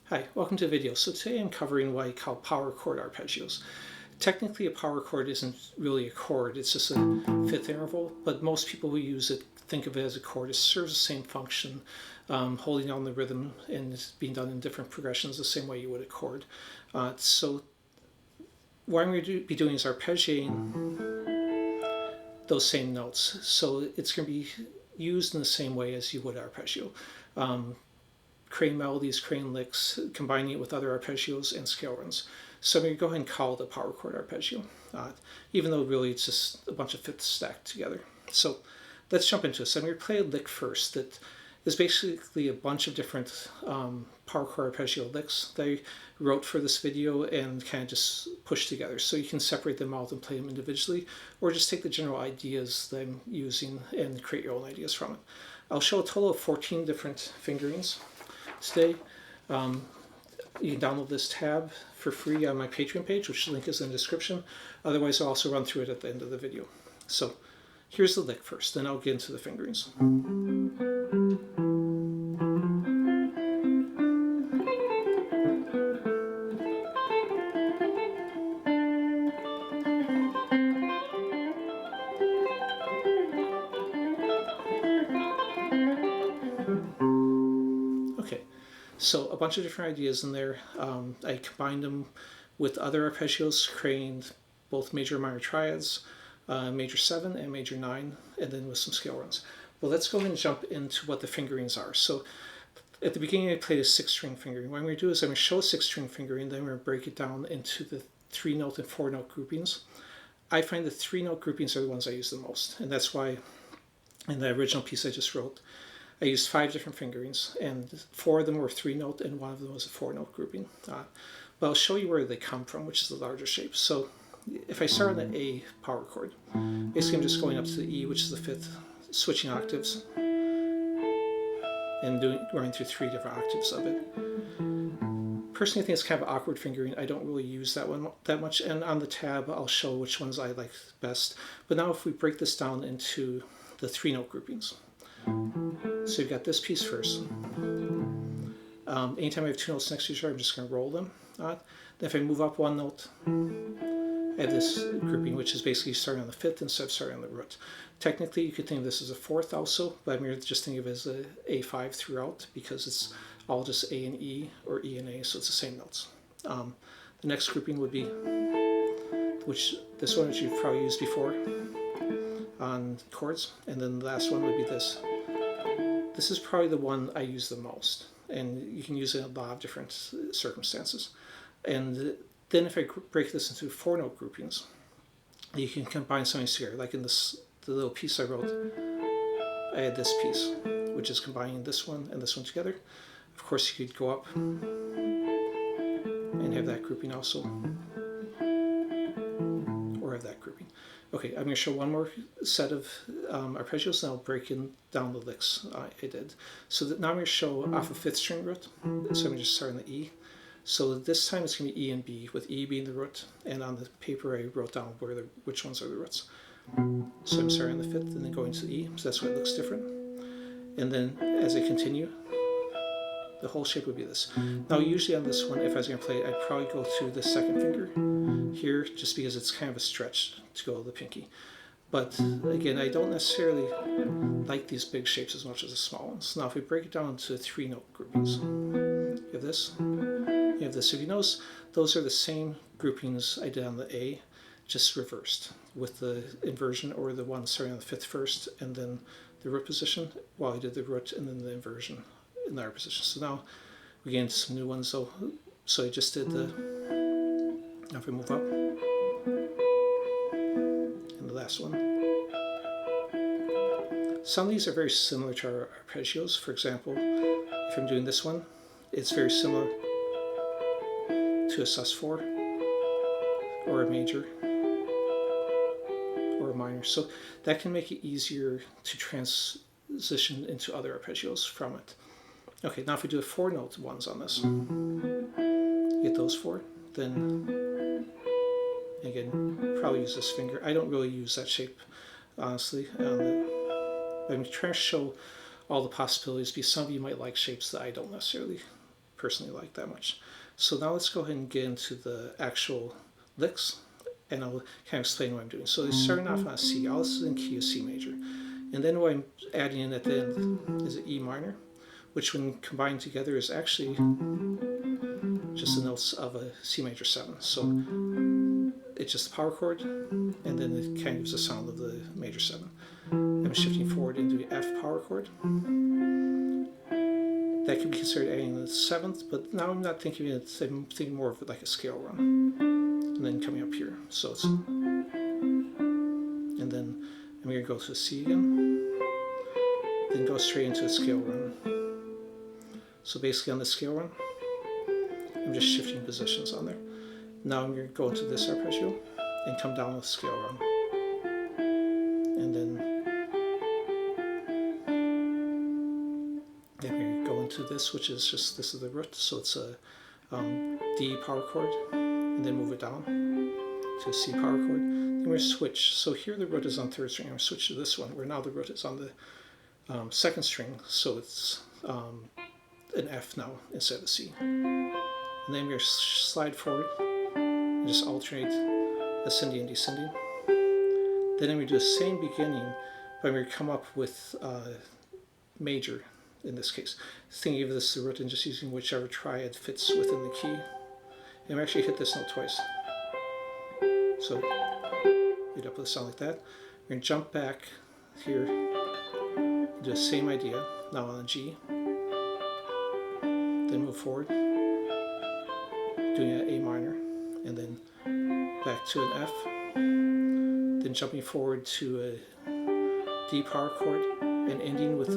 Hi, welcome to the video. So today I'm covering what I call power chord arpeggios. Technically a power chord isn't really a chord, it's just a fifth interval, but most people who use it think of it as a chord. It serves the same function, holding down the rhythm, and it's being done in different progressions the same way you would a chord. So what I'm going to be doing is arpeggiating those same notes. So it's going to be used in the same way as you would arpeggio. Creating melodies, creating licks, combining it with other arpeggios and scale runs. So I'm going to go ahead and call it a power chord arpeggio, even though really it's just a bunch of fifths stacked together. So let's jump into this. I'm going to play a lick first that is basically a bunch of different power chord arpeggio licks that I wrote for this video and kind of just pushed together. So you can separate them out and play them individually, or just take the general ideas that I'm using and create your own ideas from it. I'll show a total of 14 different fingerings today. You can download this tab for free on my Patreon page, which the link is in the description. Otherwise, I'll also run through it at the end of the video. So here's the lick first, then I'll get into the fingerings. Okay, so a bunch of different ideas in there. I combined them with other arpeggios, creating both major and minor triads, major 7 and major 9, and then with some scale runs. Well, let's go ahead and jump into what the fingerings are. So at the beginning I played a 6-string fingering. What I'm going to do is I'm going to show a 6-string fingering, then I'm going to break it down into the 3-note and 4-note groupings. I find the 3-note groupings are the ones I use the most, and that's why in the original piece I just wrote, I used 5 different fingerings, and 4 of them were 3-note and 1 of them was a 4-note grouping. But I'll show you where they come from, which is the larger shape. So if I start on the A power chord, basically I'm just going up to the E, which is the 5th, switching octaves, and running through 3 different octaves of it. Personally, I think it's kind of awkward fingering. I don't really use that one that much, and on the tab I'll show which ones I like best. But now if we break this down into the 3-note groupings. So you've got this piece first. Anytime I have 2 notes next to each other, I'm just going to roll them. Then if I move up 1 note, I have this grouping, which is basically starting on the 5th instead of starting on the root. Technically, you could think of this as a 4th also, but I'm going to just think of it as a A5 throughout because it's all just A and E, or E and A, so it's the same notes. The next grouping would be, this one, which you've probably used before on chords, and then the last one would be this. This is probably the one I use the most, and you can use it in a lot of different circumstances. And then if I break this into 4-note groupings, you can combine something together. Like in the little piece I wrote, I had this piece, which is combining this one and this one together. Of course, you could go up and have that grouping also, or have that grouping. Okay, I'm going to show one more set of arpeggios, and I'll break down the licks I did. So now I'm going to show off a 5th string root. So I'm going to just start on the E. So this time it's going to be E and B, with E being the root, and on the paper I wrote down which ones are the roots. So I'm starting on the 5th and then going to the E, so that's why it looks different. And then as I continue, the whole shape would be this. Now usually on this one, if I was going to play it, I'd probably go through the 2nd finger here, just because it's kind of a stretch to go to the pinky. But again, I don't necessarily like these big shapes as much as the small ones. Now if we break it down into 3-note groupings, you have this, you have this. If you notice, those are the same groupings I did on the A, just reversed, with the inversion, or the one starting on the 5th first and then the root position, while I did the root and then the inversion in the R position. So now we get into some new ones. So I just did the, now if we move up, and the last one. Some of these are very similar to our arpeggios. For example, if I'm doing this one, it's very similar to a sus4, or a major, or a minor. So that can make it easier to transition into other arpeggios from it. Okay, now if we do a 4-note ones on this, get those 4, then again, probably use this finger. I don't really use that shape, honestly. I'm trying to show all the possibilities, because some of you might like shapes that I don't necessarily personally like that much. So now let's go ahead and get into the actual licks, and I'll kind of explain what I'm doing. So starting off on a C, all this is in key of C major. And then what I'm adding in at the end is an E minor, which when combined together is actually just the notes of a C major 7. So it's just the power chord, and then it kind of gives the sound of the major 7. I'm shifting forward into the F power chord. That could be considered adding the 7th, but now I'm not thinking of it, I'm thinking more of it like a scale run. And then coming up here. So it's, and then I'm going to go to a C again, then go straight into a scale run. So basically on the scale run, I'm just shifting positions on there. Now I'm going to go into this arpeggio and come down with scale run. And then I'm going to go into this, which is just, this is the root, so it's a D power chord, and then move it down to a C power chord. Then we're going to switch. So here the root is on 3rd string. I'm going to switch to this one, where now the root is on the 2nd string, so it's an F now instead of a C. And then we're going to slide forward and just alternate ascending and descending. Then I'm going to do the same beginning, but I'm going to come up with major in this case. Thinking of this as the root and just using whichever triad fits within the key. And I'm actually hit this note twice. So you'd up with a sound like that. We're going to jump back here, do the same idea, now on a G. Then move forward, doing an A minor, and then back to an F. Then jumping forward to a D power chord and ending with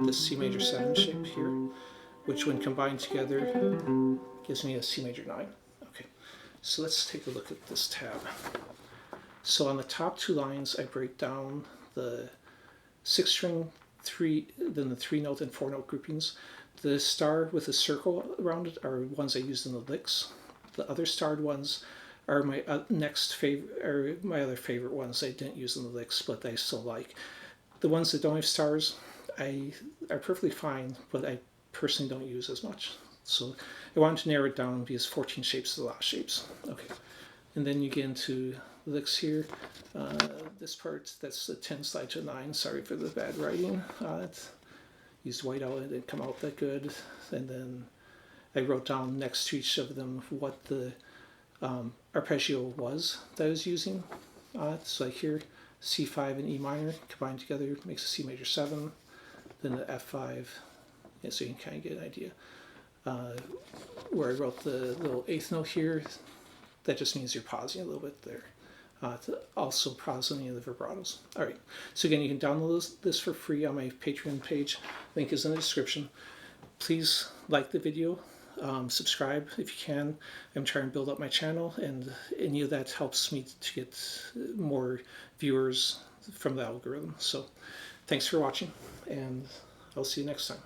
the C major 7 shape here, which when combined together gives me a C major 9. Okay, so let's take a look at this tab. So on the top 2 lines, I break down the 6 string, 3, then the 3 note and 4 note groupings. The star with a circle around it are ones I used in the licks. The other starred ones are my next favorite, or my other favorite ones I didn't use in the licks, but I still like. The ones that don't have stars are perfectly fine, but I personally don't use as much. So I wanted to narrow it down because 14 shapes is a lot of shapes. Okay, and then you get into licks here. This part, that's the 10 slide to 9. Sorry for the bad writing. Used whiteout, it didn't come out that good. And then I wrote down next to each of them what the arpeggio was that I was using. So like here, C5 and E minor combined together makes a C major 7. Then the F5, yeah, so you can kind of get an idea. Where I wrote the little 8th note here, that just means you're pausing a little bit there. Also pause any of the vibratos. All right, so again, you can download this for free on my Patreon page. Link is in the description. Please like the video, subscribe if you can. I'm trying to build up my channel, and any of that helps me to get more viewers from the algorithm. So thanks for watching, and I'll see you next time.